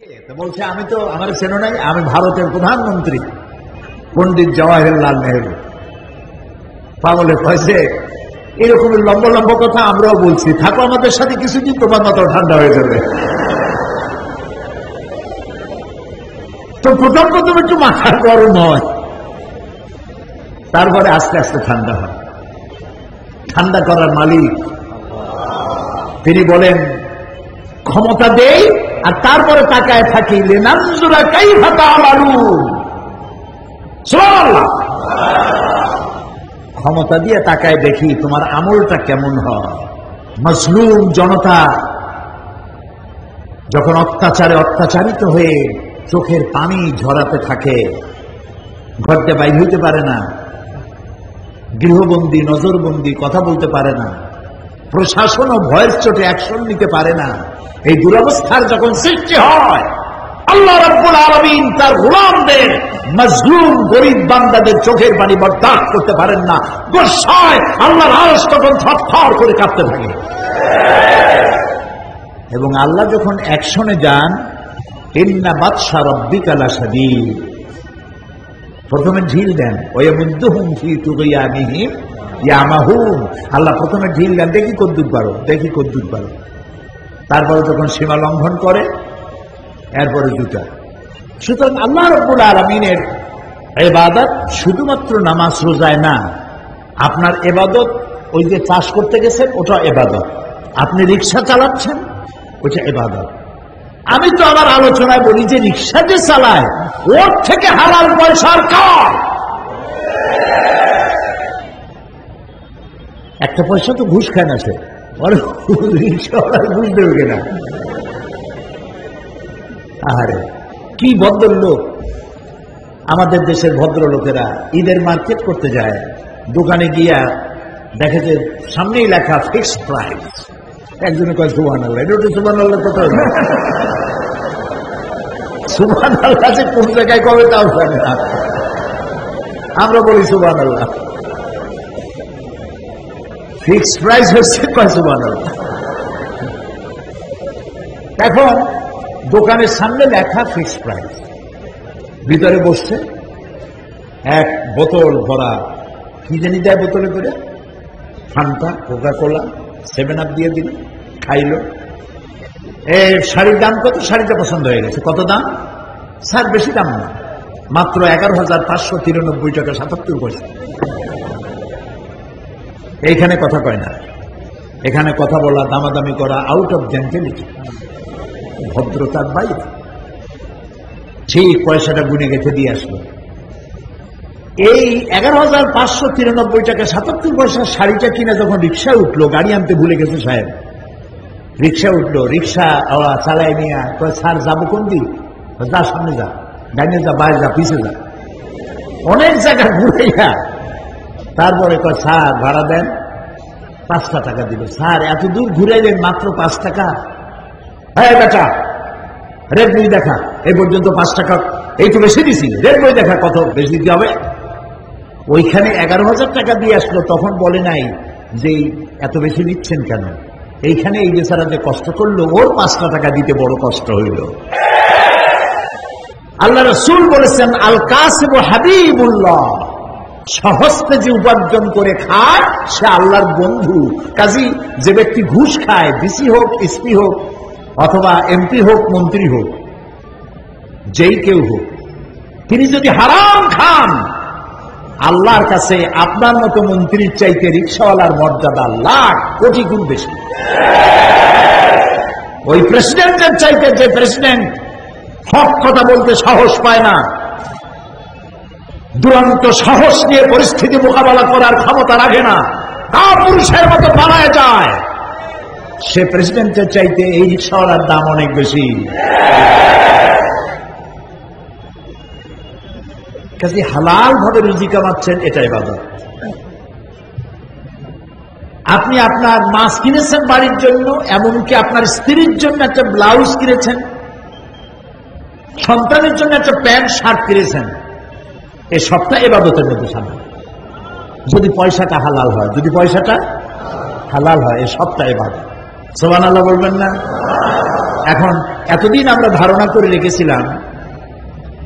বলছে আমি তো আমার চেনো নাই, আমি ভারতের প্রধানমন্ত্রী পন্ডিত জওয়াহরলাল নেহরু। পাগলে কয়েছে এরকম লম্বা লম্বা কথা আমরাও বলছি, থাকো আমাদের সাথে কিছুদিন, তোমার মাথা ঠান্ডা হয়ে যাবে। তো প্রথম একটু মাথা গরম হয়, তারপরে আস্তে আস্তে ঠান্ডা হয়। ঠান্ডা করার মালিক তিনি বলেন ক্ষমতা দেই আর তারপরে তাকায় থাকি, লিনানজুরা কাইফা তা'মালুন। সুবহানাল্লাহ। ক্ষমতা দিয়ে তাকায় দেখি তোমার আমলটা কেমন হয়। মজলুম জনতা যখন অত্যাচারে অত্যাচারিত হয়ে চোখের পানি ঝরাতে থাকে, ঘরতে বাইর হইতে পারে না, গৃহবন্দী নজরবন্দী, কথা বলতে পারে না, প্রশাসনও ভয়ের চোটে অ্যাকশন নিতে পারে না, এই দুরবস্থার যখন সৃষ্টি হয়, আল্লাহ রাব্বুল আলামিন তার গোলামদের মজলুম গরীব বান্দাদের চোখের পানি বরদাস্ত করতে পারেন না। গোসায় আল্লাহর আরশ তখন থরথর করে কাঁপতে থাকে। এবং আল্লাহ যখন অ্যাকশনে যান, ইন্না বাতশা রাব্বিকা লাশাদীদ, প্রথমে ঢিল দেন, ওয়ায়ামুদ্দুহুম ফি তুগয়ানিহিম ইয়ামাহুন। আল্লাহ প্রথমে ঢিল দেন, দেখি কদ্দুর পারো, দেখি কদ্দুর পারো। তারপরে যখন সীমা লঙ্ঘন করে, এরপরে জুতা। সুতরাং আল্লাহ রাব্বুল আলামিনের ইবাদত শুধুমাত্র নামাজ রোজায় না। আপনার ইবাদত ওই যে চাষ করতে গেছেন, ওটা ইবাদত। আপনি রিকশা চালাচ্ছেন, ওটা ইবাদত। আমি তো আমার আলোচনায় বলি যে রিকশা যে চালায়, ওর থেকে হালাল পয়সার কাজ। একটা পয়সা তো ঘুষ খায় না, সে রিকশাওয়ালা ঘুষ দেবে কিনা। আরে কি ভদ্রলোক আমাদের দেশের ভদ্রলোকেরা! ঈদের মার্কেট করতে যায়, দোকানে গিয়া দেখে যে সামনেই লেখা ফিক্সড প্রাইস। একজনে কয় সুবহানাল্লাহ, এটা তো সুবহানাল্লাহ কথা না। সুবহানাল্লাহ যে কোন জায়গায় কবে তাও জানে না, আমরা বলি সুবহানাল্লাহ। ফিক্সড প্রাইস হচ্ছে কয় সুবহানাল্লাহ। এখন দোকানের সামনে লেখা ফিক্সড প্রাইস, ভিতরে বসছে এক বোতল ভরা, কি জানি দেয় বোতলে করে, ফান্টা, কোকা কোলা, 7 আপ দিয়ে দিল, খাইল। শাড়ির দাম কত? শাড়িটা পছন্দ হয়ে গেছে। কত দাম? স্যার বেশি দাম না, মাত্র 11,593 টাকা 77 পয়সা। এইখানে কথা কয় না, এখানে কথা বলা, দামাদামি করা আউট অফ জেন্টেলিটি, ভদ্রতার বাইরে। ঠিক পয়সাটা গুনে গেছে দিয়ে আসলো। এই 11,593 টাকা 77 পয়সার শাড়িটা কিনে যখন রিক্সায় উঠলো, গাড়ি আনতে ভুলে গেছে সাহেব, রিক্সা উঠলো, রিক্সা চালায় নিয়ে কয় স্যার যাবো কোন দিক? যা সামনে যা, ডাইনে যা, বাইরে যা, পিছে যা, অনেক জায়গা ঘুরে যা। তারপরে কয় স্যার ভাড়া দেন। 5টা টাকা দিল। স্যার এত দূর ঘুরে গেলেন, মাত্র 5 টাকা। হ্যাঁ বেটা, রেট বই দেখা, এই পর্যন্ত 5 টাকা, এই তো বেশি দিছি, রেট বই দেখা কত বেশি দিতে হবে। ওইখানে 11,000 টাকা দিয়ে আসলো, তখন বলে নাই যে এত বেশি নিচ্ছেন কেন। এইখানে এই বেচারা যে কষ্ট করলো, ওর 5টা টাকা দিতে বড় কষ্ট হইল। আল্লাহ রাসূল বলেছেন, আল কাসিবু হাবিবুল্লাহ, সহস্তে যে উপার্জন করে খায় সে আল্লাহর বন্ধু। কাজী যে ব্যক্তি ঘুষ খায়, ডিসি হোক, এসপি হোক, অথবা এমপি হোক, মন্ত্রী হোক, যেই কেউ হোক, তিনি যদি হারাম খান, আল্লাহর কাছে আপনার মতো মন্ত্রীর চাইতে রিকশাওয়ালার মর্যাদা লাখ কোটি গুণ বেশি। ওই প্রেসিডেন্টের চাইতে যে প্রেসিডেন্ট হক কথা বলতে সাহস পায় না, দুরন্ত সাহস নিয়ে পরিস্থিতি মোকাবেলা করার ক্ষমতা রাখে না, তা পুরুষের মতো পালায় যায়, সে প্রেসিডেন্টের চাইতে এই রিকশাওয়ালার দাম অনেক বেশি। কাজে হালাল ভাবে রুজি কামাচ্ছেন, এটা ইবাদত। আপনি আপনার মাছ কিনেছেন বাড়ির জন্য, এমনকি আপনার স্ত্রীর জন্য একটা ব্লাউজ কিনেছেন, সন্তানের জন্য একটা প্যান্ট শার্ট কিনেছেন, এই সবটা ইবাদতের মধ্যে সামিল। যদি পয়সাটা হালাল হয়, যদি পয়সাটা হালাল হয়, এই সবটা ইবাদত। সুবহানাল্লাহ বলবেন না? এখন এতদিন আমরা ধারণা করে রেখেছিলাম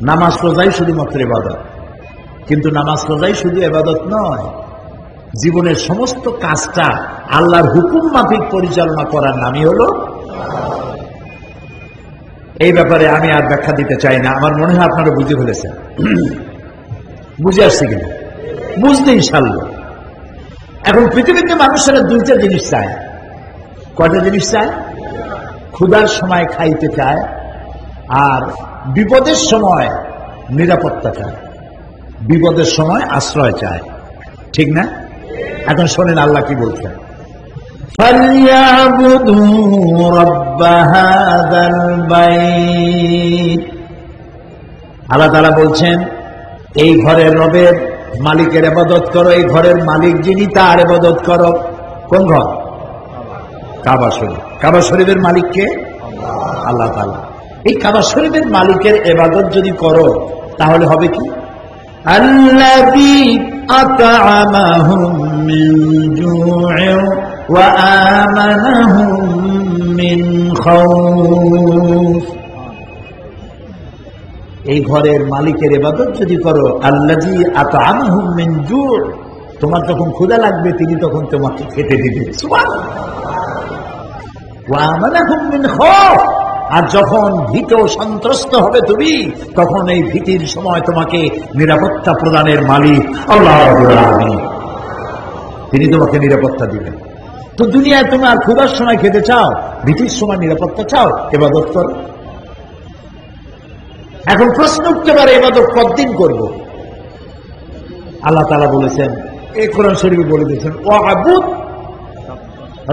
নামাজ রোজাই শুধুমাত্র ইবাদত, কিন্তু নামাজ রোজাই শুধু ইবাদত নয়, জীবনের সমস্ত কাজটা আল্লাহর হুকুম মাফিক পরিচালনা করার নামই হলো। এই ব্যাপারে আমি আর ব্যাখ্যা দিতে চাই না, আমার মনে হয় আপনারা বুঝে ফেলেছেন। বুঝে আসছে কিনা? বুঝতে ইনশাআল্লাহ। এখন পৃথিবীতে মানুষেরা দুইটা জিনিস চায়। কয়টা জিনিস চায়? ক্ষুধার সময় খাইতে চায়, আর বিপদের সময় নিরাপত্তা চায়, বিপদের সময় আশ্রয় চায়, ঠিক না? এখন শোনেন আল্লাহ কি বলছেন, আল্লাহ তাআলা বলছেন এই ঘরের রবের মালিকের ইবাদত করো, এই ঘরের মালিক যিনি তার ইবাদত করো। কোন ঘর? কাবা শরীফ। কাবা শরীফের মালিক কে? আল্লাহ তাআলা। এই কাবা শরীফের মালিকের ইবাদত যদি করো তাহলে হবে কি? আল্লাযী আত'আমাহুম মিন জু'ইন ওয়া আমানাহুম মিন খাউফ। এই ঘরের মালিকের ইবাদত যদি করো, আল্লাযী আত'আমাহুম মিন জু', তোমার যখন ক্ষুধা লাগবে তিনি তখন তোমাকে খেতে দিবেন। সুবহানাল্লাহ। ওয়া আমানাহুম মিন খাউফ, আর যখন ভীত সন্ত্রস্ত হবে তুমি, তখন এই ভীতির সময় তোমাকে নিরাপত্তা প্রদানের মালিক আল্লাহ রাব্বুল আলামিন, তিনি তোমাকে নিরাপত্তা দিবেন। তো দুনিয়ায় তুমি আর ক্ষুধার সময় খেতে চাও, ভীতির সময় নিরাপত্তা চাও, ইবাদত করো। এখন প্রশ্ন উঠতে পারে ইবাদত কতদিন করব? আল্লাহ তাআলা বলেছেন, এই কোরআন শরীফে বলে দিয়েছেন, ওয়া'বুদ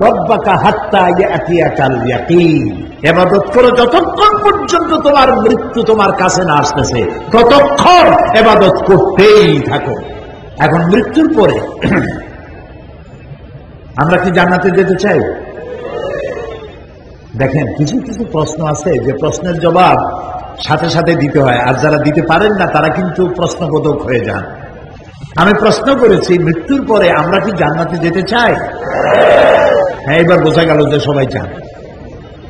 রাব্বাকা হাত্তা ইয়াতিয়াকাল ইয়াকিন। ইবাদত করো যতক্ষণ পর্যন্ত তোমার মৃত্যু তোমার কাছে না আসতেছে, ততক্ষণ ইবাদত করতেই থাকো। এখন মৃত্যুর পরে আমরা কি জান্নাতে যেতে চাই? দেখেন কিছু কিছু প্রশ্ন আছে যে প্রশ্নের জবাব সাথে সাথে দিতে হয়, আর যারা দিতে পারেন না তারা কিন্তু প্রশ্নবোধক হয়ে যান। আমি প্রশ্ন করেছি মৃত্যুর পরে আমরা কি জান্নাতে যেতে চাই? হ্যাঁ, এবার বোঝা গেল যে সবাই চান।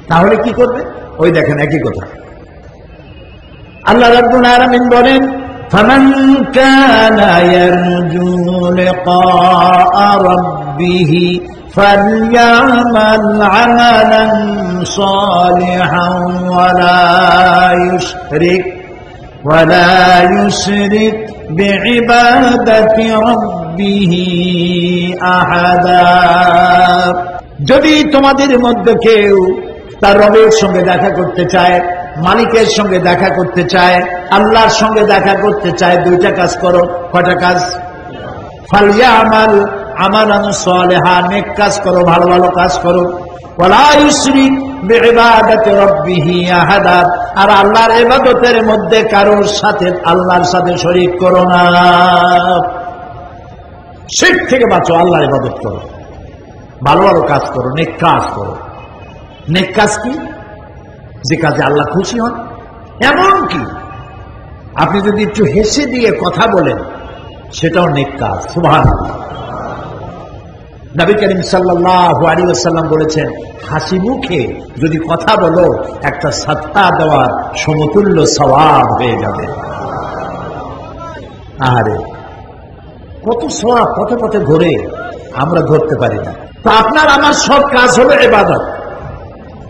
তাহলে কি করবে? ওই দেখেন একই কথা আল্লাহ রাব্বুল আলামিন বলেন, ফামান কানা ইয়ারজু লিকাআ রাব্বিহি ফালইয়ামাল আমালান সালিহান ওয়ালা ইউশরিক বিইবাদাতি রাব্বিহি আহাদা। যদি তোমাদের মধ্যে কেউ তার রবের সঙ্গে দেখা করতে চায়, মালিকের সঙ্গে দেখা করতে চায়, আল্লাহর সঙ্গে দেখা করতে চায়, দুইটা কাজ করো। কয়টা কাজ? ফালইয়ামাল আমালান সালিহা, নেক কাজ করো, ভালো ভালো কাজ করো। ওয়ালা ইউশরিক বিইবাদাতি রাব্বিহি আহাদা, আর আল্লাহর ইবাদতের মধ্যে কারোর সাথে আল্লাহর সাথে শরীক করো না। শিরক থেকে বাঁচো, আল্লাহর ইবাদত করো, ভালো ভালো কাজ করো, নেক কাজ করো। নেক কাজ কি? যে কাজে আল্লাহ খুশি হন। এমন কি আপনি যদি একটু হেসে দিয়ে কথা বলেন, সেটাও নেক কাজ। সুবহানাল্লাহ। নবী করিম সাল্লাল্লাহু আলাইহি ওয়াসাল্লাম বলেছেন, হাসি মুখে যদি কথা বলো একটা সাদকা দেওয়ার সমতুল্য সওয়াব হয়ে যাবে। আরে কত সওয়াব পথে পথে ঘুরে আমরা ধরতে পারি না। তো আপনার আমার সব কাজ হলো ইবাদত।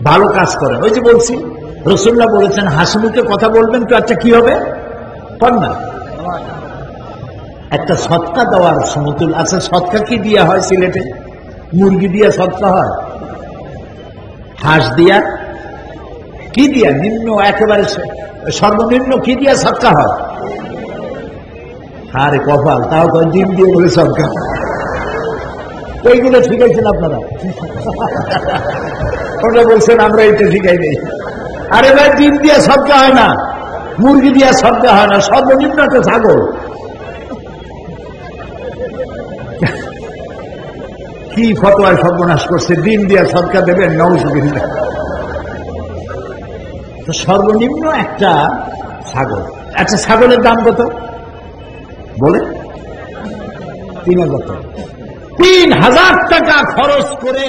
ভালো কাজ করেন। ওই যে বলছি রাসূলুল্লাহ বলেছেন হাসি মুখে কথা বলবেন তো একটা কি হবে? না, একটা সদকা দেওয়ার সমতুল। আচ্ছা সদকা কি দিয়া হয় সিলেটে? মুরগি দিয়া সদকা হয়? হাঁস দিয়া? কি দিয়া? নিম্ন একেবারে সর্বনিম্ন কি দিয়া সদকা হয়? আরে কপাল, তাও তো ডিম দিয়ে বলে সদকা। এইগুলো শিখাইছেন আপনারা? ওটা বলছেন আমরা এইটা শিখাই নেই। আরে ভাই, ডিম দিয়ে সদকা হয় না, মুরগি দিয়ে সদকা হয় না, সর্বনিম্ন একটা ছাগল। কি ফতোয়ায় সর্বনাশ করছে, ডিম দিয়ে সদকা দেবেন? নাউজুবিল্লাহ। তো সর্বনিম্ন একটা ছাগল। আচ্ছা ছাগলের দাম কত বলে? 3000 টাকা। 3000 টাকা খরচ করে